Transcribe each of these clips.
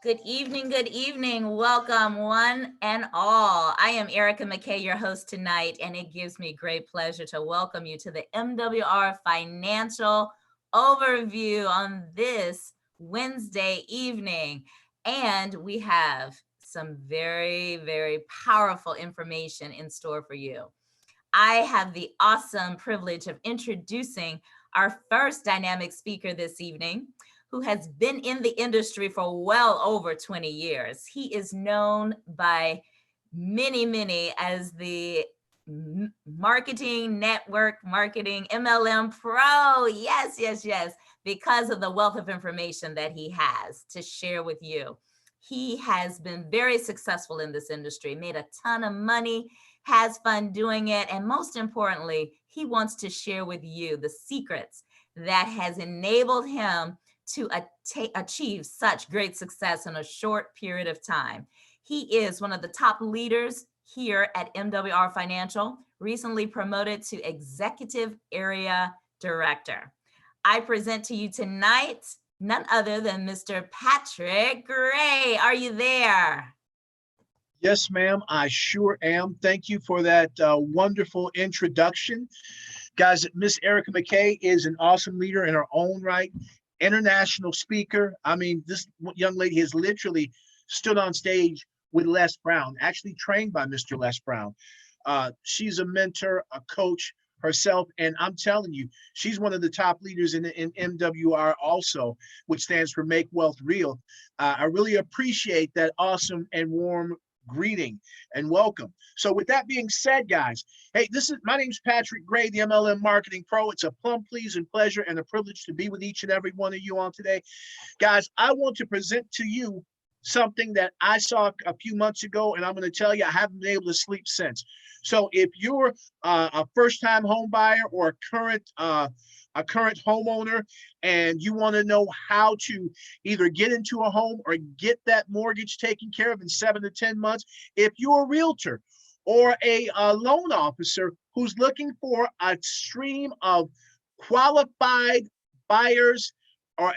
Good evening, good evening. Welcome, one and all. I am Erica McKay, your host tonight, and it gives me great pleasure to welcome you to the MWR Financial Overview on this Wednesday evening. And we have some very, very powerful information in store for you. I have the awesome privilege of introducing our first dynamic speaker this evening, who has been in the industry for well over 20 years. He is known by many as the marketing network marketing MLM pro. Yes, because of the wealth of information that he has to share with you. He has been very successful in this industry, made a ton of money, has fun doing it, and most importantly, he wants to share with you the secrets that has enabled him to achieve such great success in a short period of time. He is one of the top leaders here at MWR Financial, recently promoted to Executive Area Director. I present to you tonight none other than Mr. Patrick Gray. Are you there? Yes, ma'am, I sure am. Thank you for that wonderful introduction. Guys, Miss Erica McKay is an awesome leader in her own right, international speaker. I mean, this young lady has literally stood on stage with Les Brown, actually trained by Mr. Les Brown. She's a mentor, a coach herself, and I'm telling you, she's one of the top leaders in MWR also, which stands for Make Wealth Real. I really appreciate that awesome and warm greeting and welcome. So with that being said, guys, hey, my name's Patrick Gray, the MLM Marketing Pro. It's a plum please and pleasure and a privilege to be with each and every one of you on today. Guys, I want to present to you something that I saw a few months ago, and I'm going to tell you, I haven't been able to sleep since. So if you're a first-time home buyer or a current homeowner, and you want to know how to either get into a home or get that mortgage taken care of in 7 to 10 months, if you're a realtor or a loan officer who's looking for a stream of qualified buyers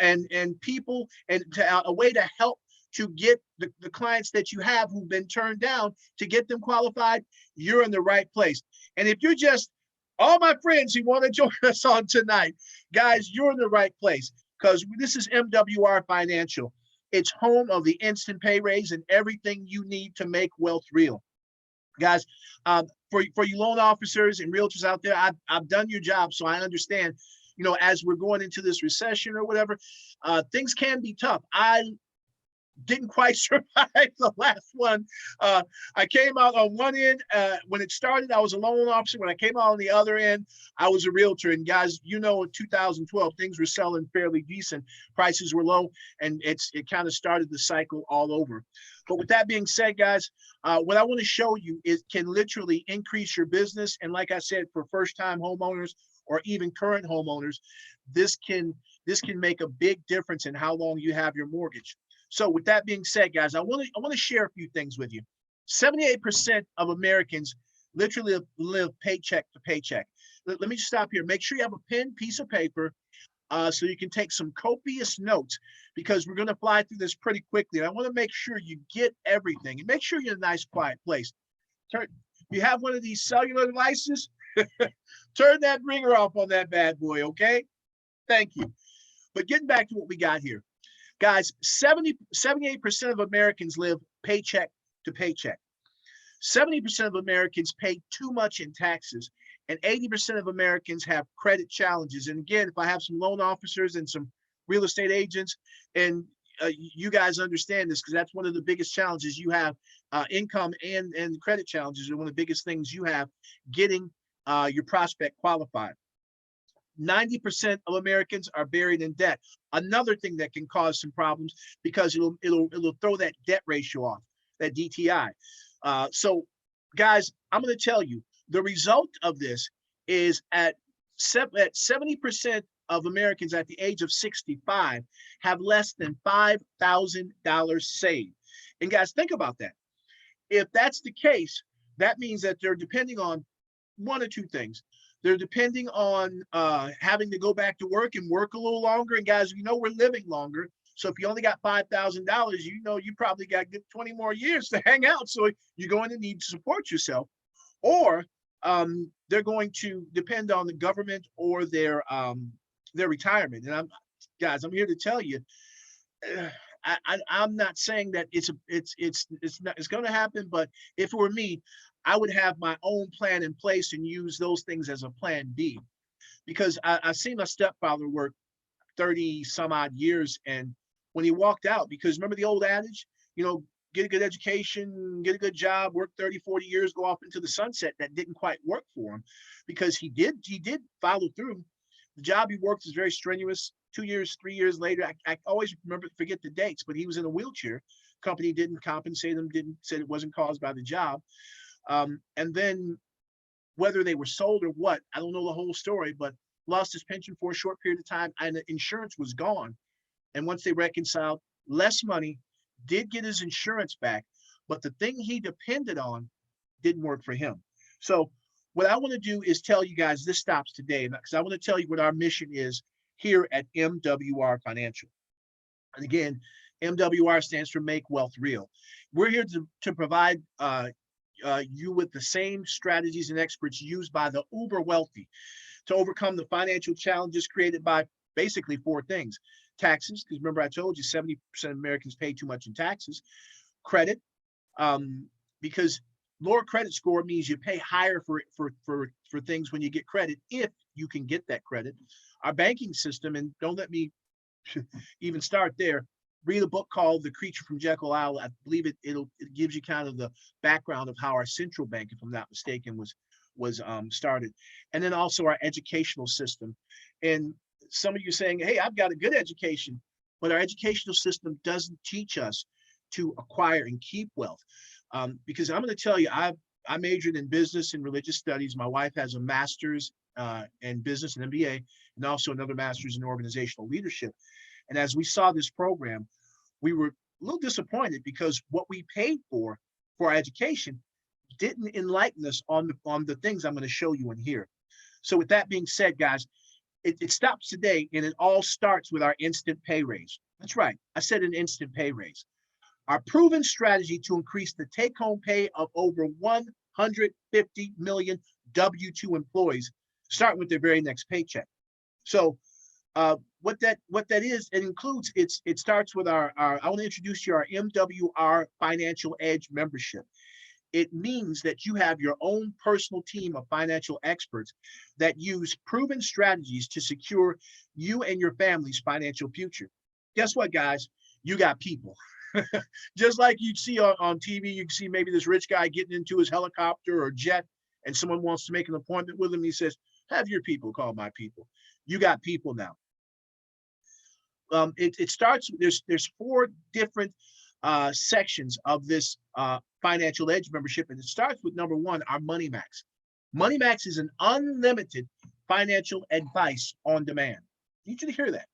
and people and a way to help to get the clients that you have who've been turned down to get them qualified, you're in the right place. And if you're just all my friends who want to join us on tonight, guys, you're in the right place because this is MWR Financial. It's home of the instant pay raise and everything you need to make wealth real. Guys, for you loan officers and realtors out there, I've done your job, so I understand, as we're going into this recession or whatever, things can be tough. I didn't quite survive the last one. I came out on one end. When it started, I was a loan officer. When I came out on the other end, I was a realtor. And guys, in 2012, things were selling fairly decent. Prices were low, and it kind of started the cycle all over. But with that being said, guys, what I want to show you is can literally increase your business. And like I said, for first-time homeowners or even current homeowners, this can make a big difference in how long you have your mortgage. So with that being said, guys, I want to share a few things with you. 78% of Americans literally live paycheck to paycheck. Let me just stop here. Make sure you have a pen, piece of paper, so you can take some copious notes because we're going to fly through this pretty quickly. And I want to make sure you get everything and make sure you're in a nice, quiet place. If you have one of these cellular devices, turn that ringer off on that bad boy, okay? Thank you. But getting back to what we got here. Guys, 78% of Americans live paycheck to paycheck. 70% of Americans pay too much in taxes, and 80% of Americans have credit challenges. And again, if I have some loan officers and some real estate agents, and you guys understand this because that's one of the biggest challenges you have, income and credit challenges are one of the biggest things you have getting your prospect qualified. 90% of Americans are buried in debt. Another thing that can cause some problems because it'll throw that debt ratio off, that DTI. So guys, I'm going to tell you the result of this is at 70% of Americans at the age of 65 have less than $5,000 saved. And guys, think about that. If that's the case, that means that they're depending on one or two things. They're depending on having to go back to work and work a little longer. And guys, we're living longer. So if you only got $5,000, you probably got good 20 more years to hang out. So you're going to need to support yourself, or they're going to depend on the government or their retirement. And I'm here to tell you, I'm not saying that it's going to happen, but if it were me, I would have my own plan in place and use those things as a plan B, because I've seen my stepfather work 30 some odd years, and when he walked out, because remember the old adage, get a good education, get a good job, work 30, 40 years, go off into the sunset. That didn't quite work for him, because he did follow through. The job he worked was very strenuous. 2 years, 3 years later, I always forget the dates, but he was in a wheelchair. Company didn't compensate him, said it wasn't caused by the job. And then whether they were sold or what, I don't know the whole story, but lost his pension for a short period of time, and the insurance was gone. And once they reconciled, less money, did get his insurance back, but the thing he depended on didn't work for him. So what I want to do is tell you guys, this stops today, because I want to tell you what our mission is here at MWR Financial. And again, MWR stands for Make Wealth Real. We're here to provide you with the same strategies and experts used by the uber wealthy to overcome the financial challenges created by basically four things: taxes, because remember I told you 70% of Americans pay too much in taxes; credit, because lower credit score means you pay higher for things when you get credit, if you can get that credit; our banking system, and don't let me even start there. Read a book called The Creature from Jekyll Island. I believe it gives you kind of the background of how our central bank, if I'm not mistaken, was started. And then also our educational system. And some of you saying, hey, I've got a good education, but our educational system doesn't teach us to acquire and keep wealth. Because I'm going to tell you, I majored in business and religious studies. My wife has a master's in business and MBA, and also another master's in organizational leadership. And as we saw this program, we were a little disappointed, because what we paid for our education didn't enlighten us on the things I'm going to show you in here. So with that being said, guys, it stops today, and it all starts with our instant pay raise. That's right. I said an instant pay raise. Our proven strategy to increase the take-home pay of over 150 million W-2 employees, starting with their very next paycheck. So what that is, it includes, it starts with our I want to introduce you our MWR Financial Edge membership. It means that you have your own personal team of financial experts that use proven strategies to secure you and your family's financial future. Guess what, guys? You got people. Just like you'd see on TV, you can see maybe this rich guy getting into his helicopter or jet, and someone wants to make an appointment with him. And he says, have your people call my people. You got people now. It starts, there's four different sections of this Financial Edge membership, and it starts with number one, our Money Max. Money Max is an unlimited financial advice on demand. I need you to hear that.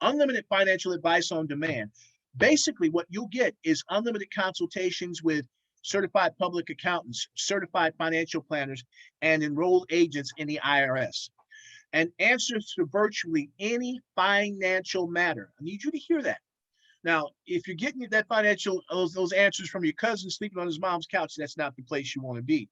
Unlimited financial advice on demand. Basically, what you'll get is unlimited consultations with certified public accountants, certified financial planners, and enrolled agents in the IRS, and answers to virtually any financial matter. I need you to hear that. Now, if you're getting that those answers from your cousin sleeping on his mom's couch, that's not the place you want to be.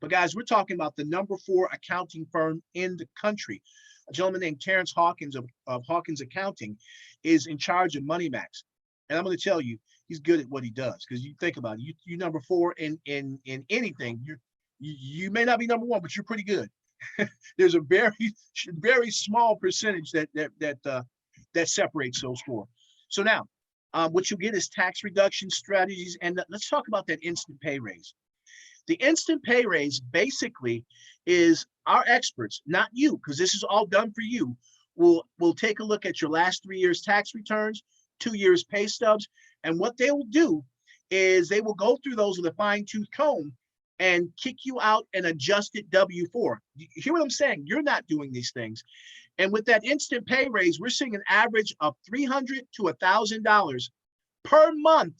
But guys, we're talking about the number 4 accounting firm in the country. A gentleman named Terrence Hawkins of Hawkins Accounting is in charge of Money Max. And I'm going to tell you, he's good at what he does, because you think about it, you number 4 in anything. You may not be number 1, but you're pretty good. There's a very small percentage that separates those 4. So now, what you'll get is tax reduction strategies, and let's talk about that instant pay raise. The instant pay raise basically is our experts, not you, because this is all done for you. Will take a look at your last 3 years tax returns, 2 years pay stubs, and what they will do is they will go through those with a fine-tooth comb and kick you out an adjusted W-4. You hear what I'm saying? You're not doing these things. And with that instant pay raise, we're seeing an average of $300 to $1,000 per month,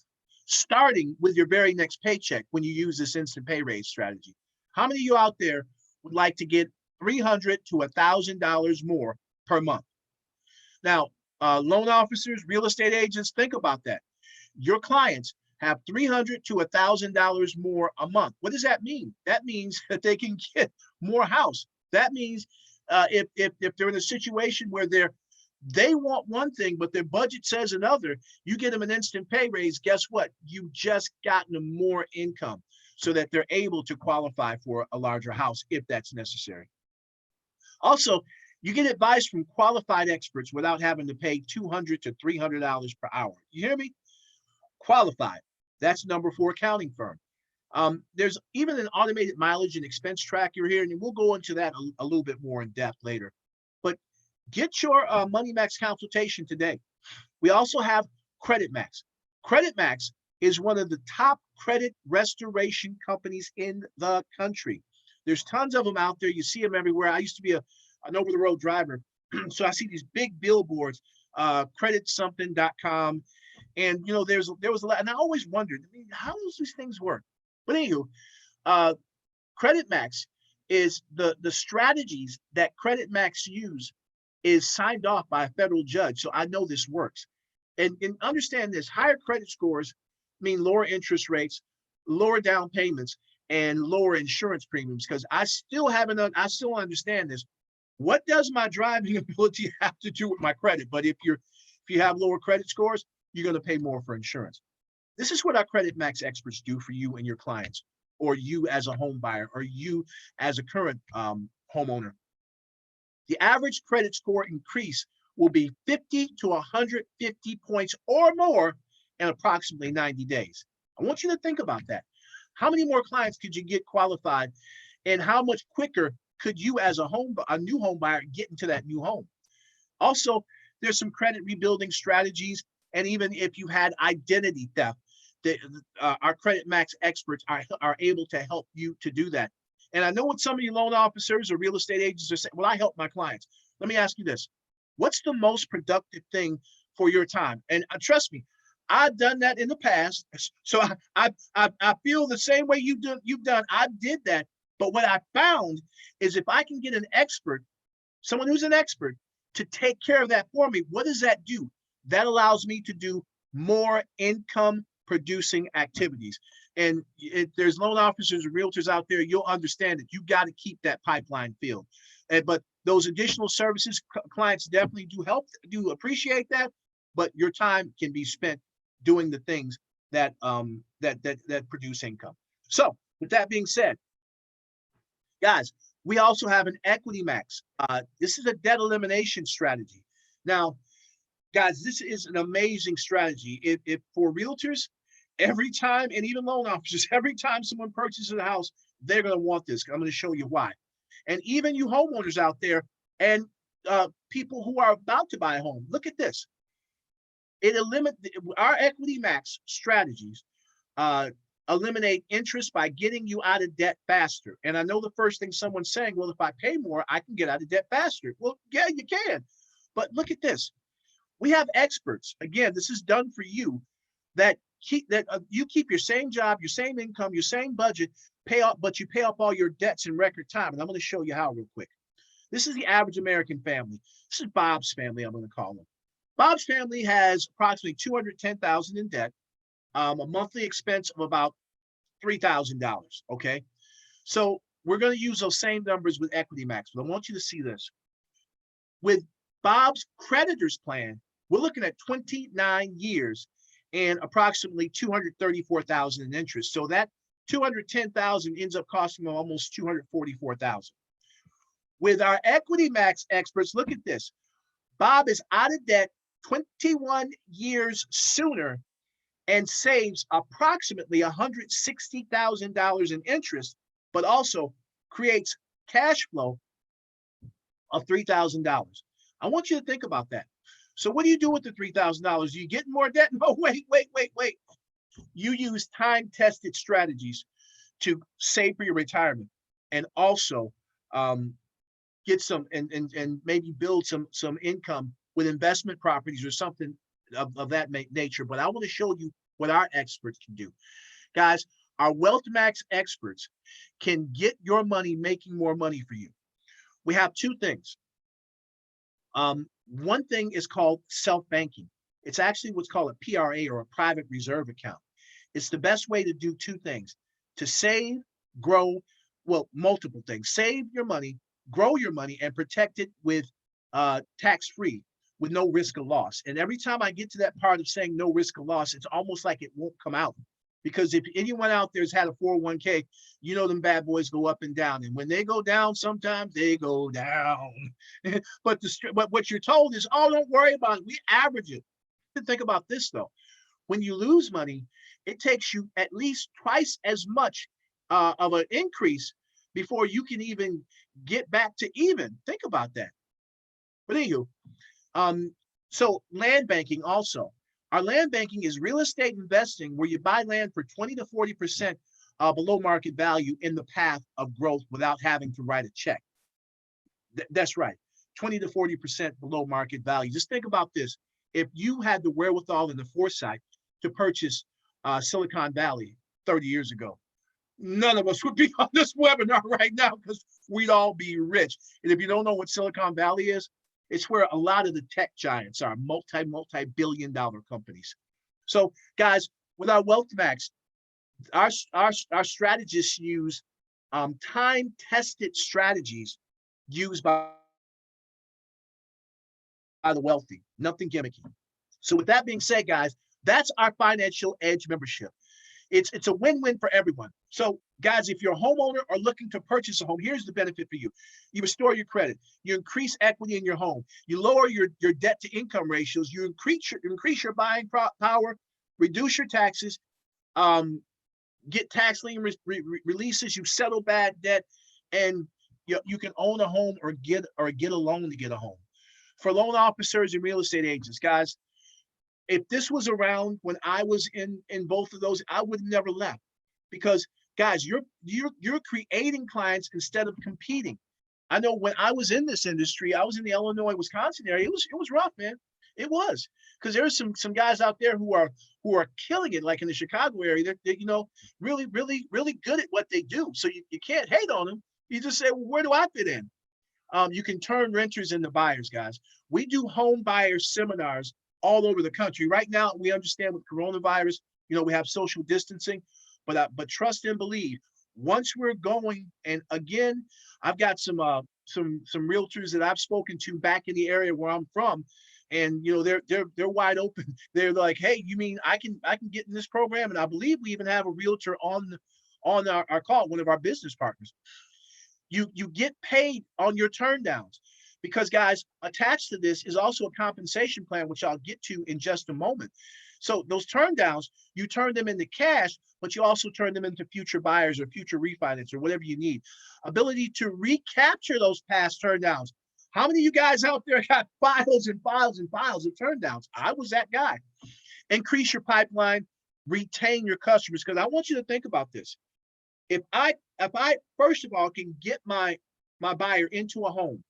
starting with your very next paycheck when you use this instant pay raise strategy. How many of you out there would like to get $300 to $1,000 more per month? Now, Loan officers, real estate agents, think about that. Your clients have $300 to $1,000 more a month. What does that mean? That means that they can get more house. That means if they're in a situation where they want one thing, but their budget says another, you get them an instant pay raise. Guess what? You just gotten them more income so that they're able to qualify for a larger house if that's necessary. Also, you get advice from qualified experts without having to pay $200 to $300 per hour. You hear me? Qualified. That's number 4 accounting firm. There's even an automated mileage and expense tracker here, and we'll go into that a little bit more in depth later. But get your Money Max consultation today. We also have Credit Max. Credit Max is one of the top credit restoration companies in the country. There's tons of them out there. You see them everywhere. I used to be an over-the-road driver, so I see these big billboards, creditsomething.com. And you know, there was a lot, and I always wondered, I mean, how does these things work? But anywho, Credit Max is the strategies that Credit Max use is signed off by a federal judge. So I know this works. And understand this, higher credit scores mean lower interest rates, lower down payments, and lower insurance premiums. Because I still understand this. What does my driving ability have to do with my credit? But if you have lower credit scores, you're going to pay more for insurance. This is what our Credit Max experts do for you and your clients, or you as a home buyer, or you as a current homeowner. The average credit score increase will be 50 to 150 points or more in approximately 90 days. I want you to think about that. How many more clients could you get qualified, and how much quicker could you as a new home buyer get into that new home? Also, there's some credit rebuilding strategies. And even if you had identity theft, our Credit Max experts are able to help you to do that. And I know what some of you loan officers or real estate agents are saying, well, I help my clients. Let me ask you this. What's the most productive thing for your time? And trust me, I've done that in the past. So I feel the same way you've done. I did that. But what I found is if I can get an expert, someone who's an expert, to take care of that for me, what does that do? That allows me to do more income producing activities. And if there's loan officers and realtors out there, you'll understand that you got to keep that pipeline filled. But those additional services, clients definitely do appreciate that. But your time can be spent doing the things that produce income. So with that being said, guys, we also have an Equity Max. This is a debt elimination strategy. Now, guys, this is an amazing strategy. If for realtors, every time, and even loan officers, every time someone purchases a house, they're going to want this. I'm going to show you why. And even you homeowners out there and people who are about to buy a home, look at this. Our Equity Max strategies eliminate interest by getting you out of debt faster. And I know the first thing someone's saying, well, if I pay more, I can get out of debt faster. Well, yeah, you can. But look at this. We have experts. Again, this is done for you that you keep your same job, your same income, your same budget, but you pay off all your debts in record time. And I'm going to show you how real quick. This is the average American family. This is Bob's family, I'm going to call them. Bob's family has approximately $210,000 in debt, a monthly expense of about $3,000. Okay, so we're going to use those same numbers with Equity Max, but I want you to see this. With Bob's creditors plan, we're looking at 29 years and approximately $234,000 in interest. So that $210,000 ends up costing them almost $244,000. With our Equity Max experts, look at this. Bob is out of debt 21 years sooner and saves approximately $160,000 in interest, but also creates cash flow of $3,000. I want you to think about that. So what do you do with the $3,000? You get more debt? No, wait. You use time-tested strategies to save for your retirement and also get some and maybe build some income with investment properties or something of that nature. But I want to show you what our experts can do. Guys, our Wealth Max experts can get your money making more money for you. We have two things. One thing is called self-banking. It's actually what's called a PRA, or a private reserve account. It's the best way to do two things: to save, grow, well, multiple things. Save your money, grow your money, and protect it with tax-free, with no risk of loss. And every time I get to that part of saying no risk of loss, it's almost like it won't come out. Because if anyone out there's had a 401k, you know them bad boys go up and down. And when they go down, sometimes they go down. But what you're told is, oh, don't worry about it. We average it. Think about this though. When you lose money, it takes you at least twice as much of an increase before you can even get back to even. Think about that. But anywho, um, so land banking also. Our land banking is real estate investing where you buy land for 20 to 40% below market value in the path of growth without having to write a check. That's right, 20 to 40% below market value. Just think about this. If you had the wherewithal and the foresight to purchase Silicon Valley 30 years ago, none of us would be on this webinar right now because we'd all be rich. And if you don't know what Silicon Valley is, it's where a lot of the tech giants are, multi billion-dollar companies. So, guys, with our Wealth Max, our strategists use time-tested strategies used by the wealthy, nothing gimmicky. So, with that being said, guys, that's our Financial Edge membership. It's a win-win for everyone. So, guys, if you're a homeowner or looking to purchase a home, here's the benefit for you. You restore your credit. You increase equity in your home. You lower your debt to income ratios. You increase your buying power, reduce your taxes, get tax lien releases. You settle bad debt, and you can own a home or get a loan to get a home. For loan officers and real estate agents, guys, if this was around when I was in both of those, I would have never left. Because, guys, you're creating clients instead of competing. I know when I was in this industry, I was in the Illinois, Wisconsin area. It was rough, man. It was, because there's some guys out there who are killing it, like in the Chicago area. They're really good at what they do. So you can't hate on them. You just say, well, where do I fit in? You can turn renters into buyers, guys. We do home buyer seminars all over the country. Right now, we understand with coronavirus, we have social distancing, but trust and believe, once we're going, and again, I've got some realtors that I've spoken to back in the area where I'm from, and they're wide open. They're like, hey, you mean I can get in this program? And I believe we even have a realtor on our call, one of our business partners. You get paid on your turn downs. Because, guys, attached to this is also a compensation plan, which I'll get to in just a moment. So those turn downs, you turn them into cash, but you also turn them into future buyers or future refinance or whatever you need. Ability to recapture those past turn downs. How many of you guys out there got files and files and files of turn downs? I was that guy. Increase your pipeline, retain your customers, because I want you to think about this. If I first of all can get my buyer into a home,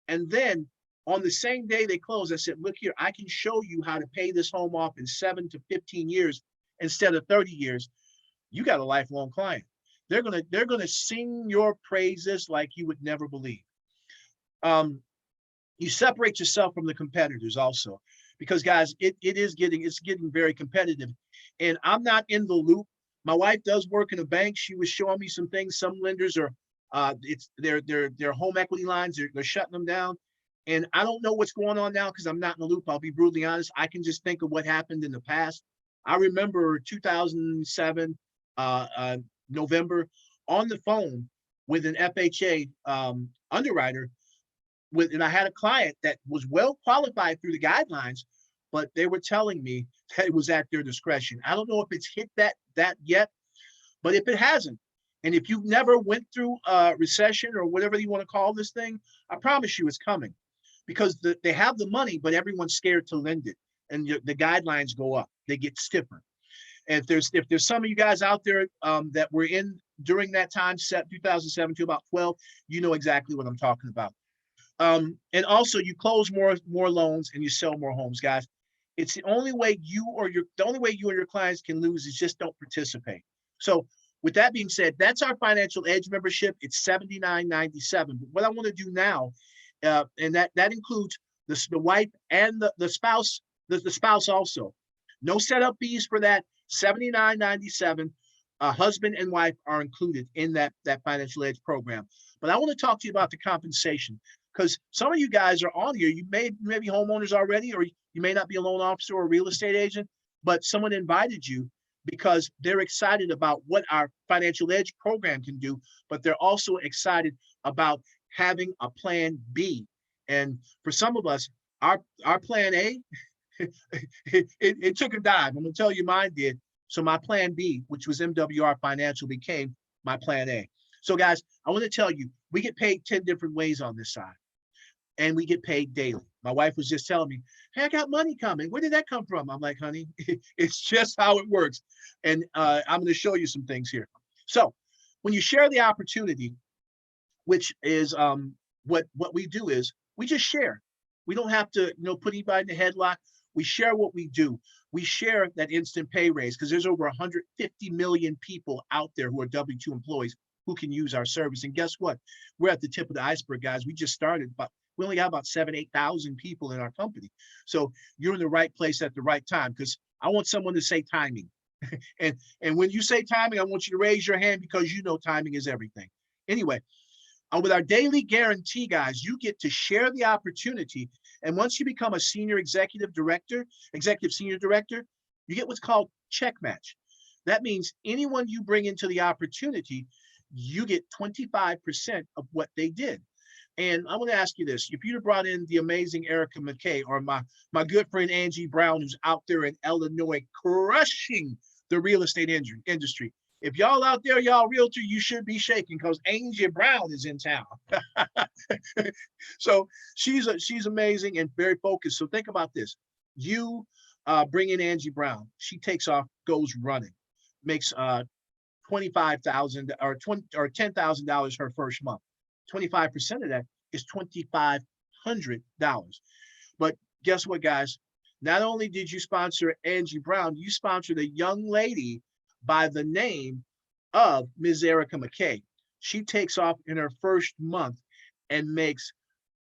and then on the same day they close, I said, look here, I can show you how to pay this home off in 7 to 15 years instead of 30 years. You got a lifelong client. They're gonna sing your praises like you would never believe. You separate yourself from the competitors also, because, guys, it's getting very competitive. And I'm not in the loop. My wife does work in a bank. She was showing me some things. Some lenders are it's their home equity lines, they're shutting them down. And I don't know what's going on now because I'm not in the loop. I'll be brutally honest. I can just think of what happened in the past. I remember 2007, November, on the phone with an FHA underwriter, and I had a client that was well qualified through the guidelines, but they were telling me that it was at their discretion. I don't know if it's hit that yet, but if it hasn't, and if you've never went through a recession or whatever you want to call this thing, I promise you it's coming, because they have the money, but everyone's scared to lend it, and the guidelines go up, they get stiffer. And if there's some of you guys out there that were in during that time, 2007 to about 12, you know exactly what I'm talking about. And also, you close more loans and you sell more homes, guys. It's the only way you and your clients can lose is just don't participate. So, with that being said, that's our Financial Edge membership. It's $79.97. But what I want to do now, and that includes the wife and the spouse, the spouse also. No setup fees for that. $79.97. Husband and wife are included in that financial aid program. But I want to talk to you about the compensation, because some of you guys are on here. You may be homeowners already, or you may not be a loan officer or a real estate agent, but someone invited you because they're excited about what our financial edge program can do, but they're also excited about having a plan B. And for some of us, our plan A, it took a dive. I'm gonna tell you mine did. So my plan B, which was MWR Financial, became my plan A. So guys, I want to tell you, we get paid 10 different ways on this side, and we get paid daily. My wife was just telling me, hey, I got money coming. Where did that come from? I'm like, honey, it's just how it works. And I'm going to show you some things here. So when you share the opportunity, which is what we do is we just share. We don't have to put anybody in the headlock. We share what we do. We share that instant pay raise, because there's over 150 million people out there who are W-2 employees who can use our service. And guess what? We're at the tip of the iceberg, guys. We just started, but we only got about 8,000 people in our company. So you're in the right place at the right time, because I want someone to say timing. and when you say timing, I want you to raise your hand, because you know timing is everything. Anyway, with our daily guarantee, guys, you get to share the opportunity. And once you become a senior executive senior director, you get what's called check match. That means anyone you bring into the opportunity, you get 25% of what they did. And I want to ask you this: if you'd have brought in the amazing Erica McKay, or my good friend Angie Brown, who's out there in Illinois crushing the real estate industry, if y'all out there, y'all realtor, you should be shaking, because Angie Brown is in town. So she's amazing and very focused. So think about this: you bring in Angie Brown, she takes off, goes running, makes $25,000 or $10,000 her first month. 25% of that is $2,500. But guess what, guys? Not only did you sponsor Angie Brown, you sponsored a young lady by the name of Ms. Erica McKay. She takes off in her first month and makes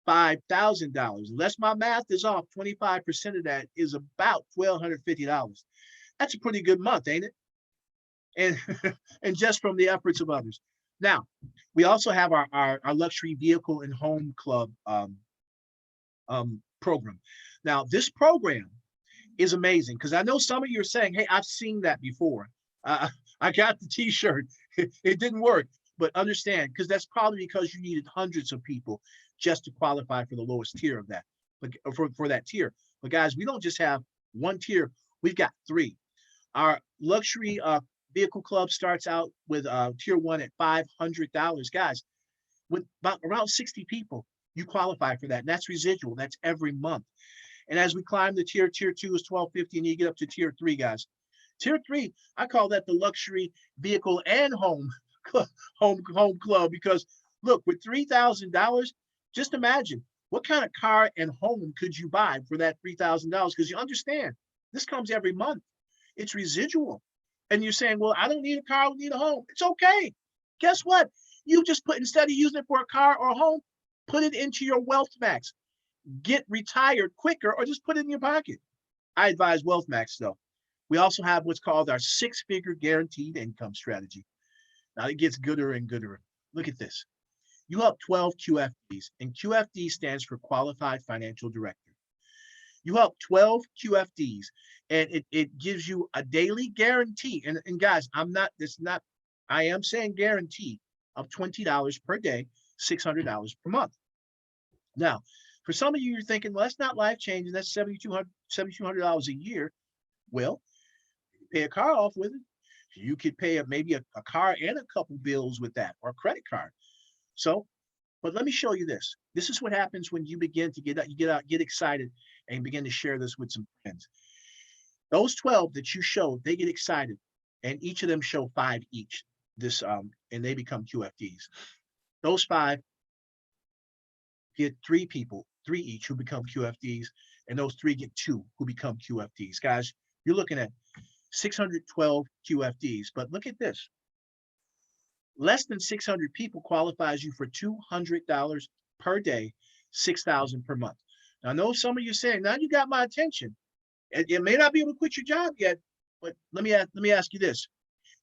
$5,000. Unless my math is off, 25% of that is about $1,250. That's a pretty good month, ain't it? And and just from the efforts of others. Now, we also have our luxury vehicle and home club program. Now, this program is amazing, because I know some of you are saying, hey, I've seen that before. I got the t-shirt. It didn't work. But understand, because that's probably because you needed hundreds of people just to qualify for the lowest tier of that, for that tier. But guys, we don't just have one tier. We've got three. Our luxury vehicle club starts out with tier 1 at $500. Guys, with about around 60 people, you qualify for that. And that's residual. That's every month. And as we climb the tier 2 is $1,250, and you get up to tier 3, guys. Tier 3, I call that the luxury vehicle and home club, because look, with $3,000, just imagine what kind of car and home could you buy for that $3,000? Because you understand, this comes every month. It's residual. And you're saying, well, I don't need a car, I need a home. It's okay. Guess what? You just instead of using it for a car or a home, put it into your Wealth Max. Get retired quicker, or just put it in your pocket. I advise Wealth Max, though. We also have what's called our 6-figure guaranteed income strategy. Now it gets gooder and gooder. Look at this. You help 12 QFDs, and QFD stands for Qualified Financial Director. You help 12 QFDs, and it gives you a daily guarantee. And guys, I am saying guarantee of $20 per day, $600 per month. Now, for some of you, you're thinking, well, that's not life changing. That's $7,200 a year. Well, you pay a car off with it. You could pay maybe a car and a couple bills with that, or a credit card. So, but let me show you this. This is what happens when you begin to get excited and begin to share this with some friends. Those 12 that you show, they get excited, and each of them show 5 each. And they become QFDs. Those 5 get 3 people, 3 each, who become QFDs, and those 3 get 2 who become QFDs. Guys, you're looking at 612 QFDs. But look at this. Less than 600 people qualifies you for $200 per day, $6,000 per month. I know some of you saying, now you got my attention. And you may not be able to quit your job yet, but let me ask you this.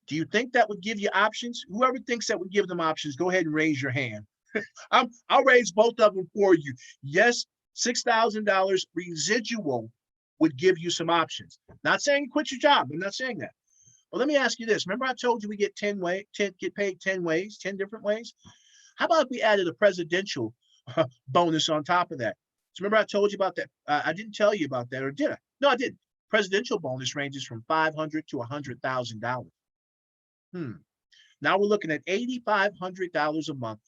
Do you think that would give you options? Whoever thinks that would give them options, go ahead and raise your hand. I'll raise both of them for you. Yes, $6,000 residual would give you some options. Not saying quit your job. I'm not saying that. But let me ask you this. Remember I told you we get 10 get paid 10 ways, 10 different ways? How about if we added a presidential bonus on top of that? So remember I told you about that? I didn't tell you about that, or did I? No, I didn't. Presidential bonus ranges from $500 to $100,000. Now we're looking at $8,500 a month,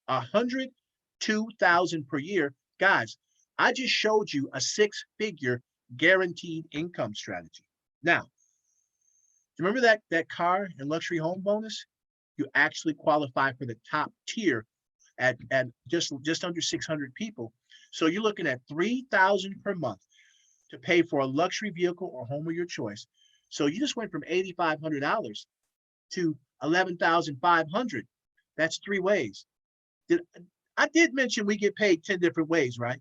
$102,000 per year. Guys, I just showed you a six-figure guaranteed income strategy. Now, remember that car and luxury home bonus? You actually qualify for the top tier at just under 600 people. So you're looking at $3,000 per month to pay for a luxury vehicle or home of your choice. So you just went from $8,500 to $11,500. That's three ways. I did mention we get paid 10 different ways, right?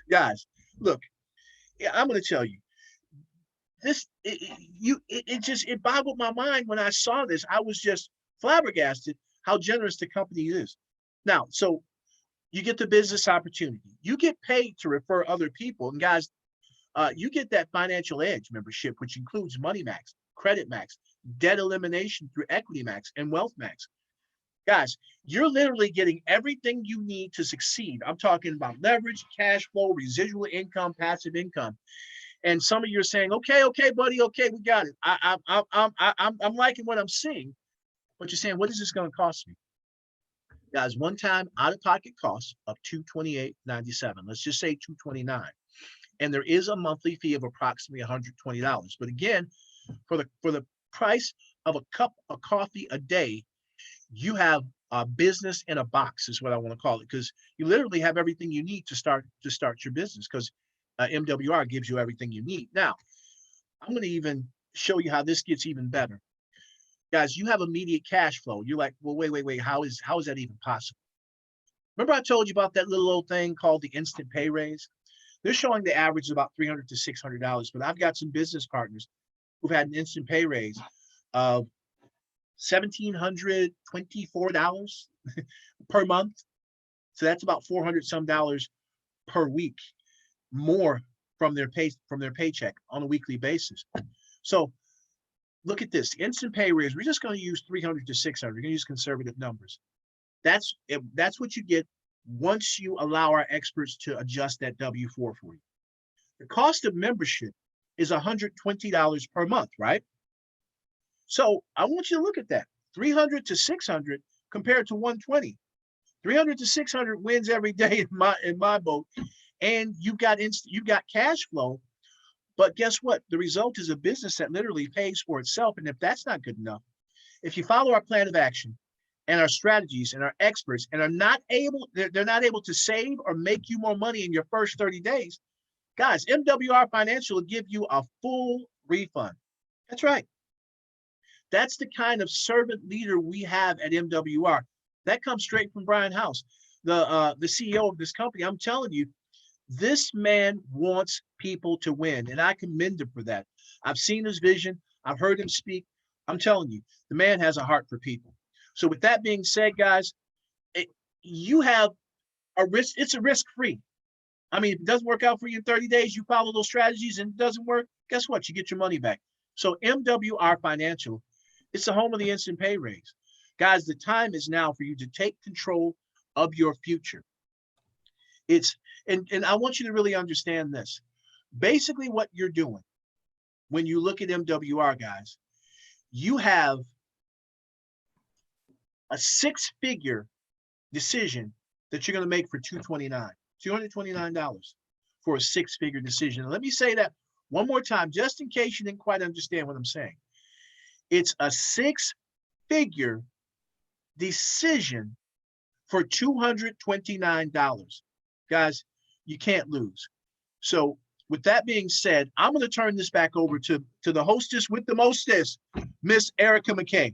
Guys, look, I'm going to tell you this. It boggled my mind when I saw this. I was just flabbergasted how generous the company is. Now, so you get the business opportunity. You get paid to refer other people. And guys, you get that Financial Edge membership, which includes Money Max, Credit Max, debt elimination through Equity Max, and Wealth Max. Guys, you're literally getting everything you need to succeed. I'm talking about leverage, cash flow, residual income, passive income. And some of you are saying, okay, buddy, okay, we got it. I'm liking what I'm seeing. But you're saying, what is this going to cost me? Guys, one time out-of-pocket cost of $228.97. Let's just say $229. And there is a monthly fee of approximately $120. But again, for the price of a cup of coffee a day, you have a business in a box, is what I want to call it, because you literally have everything you need to start your business, because MWR gives you everything you need. Now, I'm going to even show you how this gets even better. Guys, you have immediate cash flow. You're like, well, wait, how is that even possible? Remember I told you about that little old thing called the instant pay raise? They're showing the average is about $300 to $600, but I've got some business partners who've had an instant pay raise of $1,724 per month. So that's about $400 some per week more from their paycheck on a weekly basis. So look at this, the instant pay raise. We're just going to use 300 to 600. We're going to use conservative numbers. That's what you get once you allow our experts to adjust that W-4 for you. The cost of membership is $120 per month, right? So I want you to look at that. 300 to 600 compared to 120. 300 to 600 wins every day in my boat. And you've got cash flow. But guess what? The result is a business that literally pays for itself. And if that's not good enough, if you follow our plan of action and our strategies and our experts and they're not able to save or make you more money in your first 30 days, guys, MWR Financial will give you a full refund. That's right. That's the kind of servant leader we have at MWR. That comes straight from Brian House, the CEO of this company. I'm telling you, this man wants people to win, and I commend him for that. I've seen his vision. I've heard him speak. I'm telling you, the man has a heart for people. So with that being said, guys, you have a risk. It's a risk-free. I mean, if it doesn't work out for you in 30 days, you follow those strategies and it doesn't work, guess what? You get your money back. So MWR Financial, it's the home of the instant pay raise. Guys, the time is now for you to take control of your future. And I want you to really understand this. Basically what you're doing when you look at MWR, guys, you have a six-figure decision that you're going to make for $229 for a six-figure decision. And let me say that one more time, just in case you didn't quite understand what I'm saying. It's a six-figure decision for $229. Guys, you can't lose. So with that being said, I'm going to turn this back over to the hostess with the mostest, Miss Erica McKay.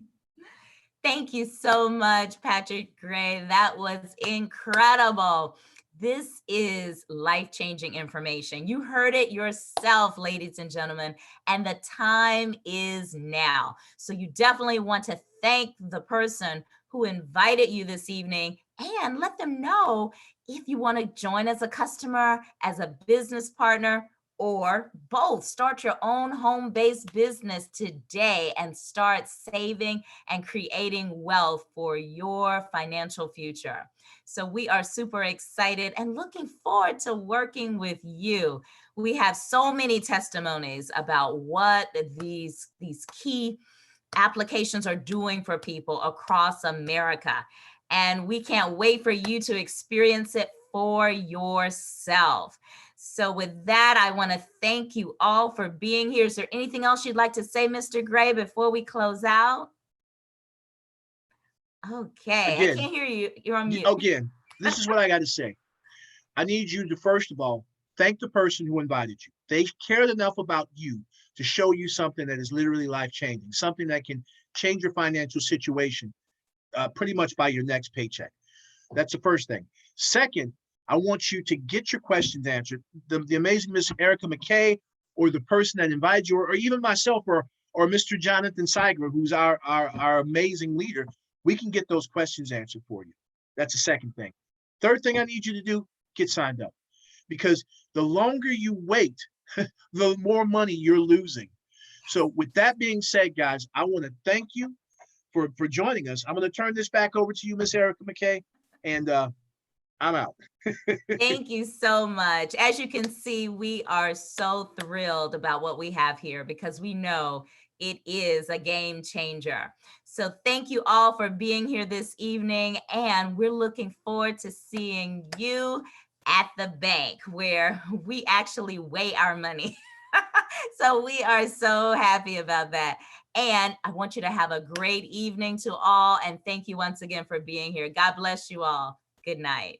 Thank you so much, Patrick Gray. That was incredible. This is life-changing information. You heard it yourself, ladies and gentlemen, and the time is now. So you definitely want to thank the person who invited you this evening and let them know if you want to join as a customer, as a business partner, or both. Start your own home-based business today and start saving and creating wealth for your financial future. So we are super excited and looking forward to working with you. We have so many testimonies about what these key applications are doing for people across America. And we can't wait for you to experience it for yourself. So, with that, I want to thank you all for being here. Is there anything else you'd like to say, Mr. Gray, before we close out? Okay, I Again, can't hear you. You're on mute. again, this is what I got to say. I need you to, first of all, thank the person who invited you. They cared enough about you to show you something that is literally life changing, something that can change your financial situation pretty much by your next paycheck. That's the first thing. Second, I want you to get your questions answered. The amazing Miss Erica McKay, or the person that invited you, or even myself, or Mr. Jonathan Seigler, who's our amazing leader, we can get those questions answered for you. That's the second thing. Third thing I need you to do, get signed up. Because the longer you wait, the more money you're losing. So with that being said, guys, I want to thank you for joining us. I'm going to turn this back over to you, Miss Erica McKay, and I'm out. Thank you so much. As you can see, we are so thrilled about what we have here because we know it is a game changer. So thank you all for being here this evening, and we're looking forward to seeing you at the bank where we actually weigh our money. So we are so happy about that. And I want you to have a great evening to all, and thank you once again for being here. God bless you all. Good night.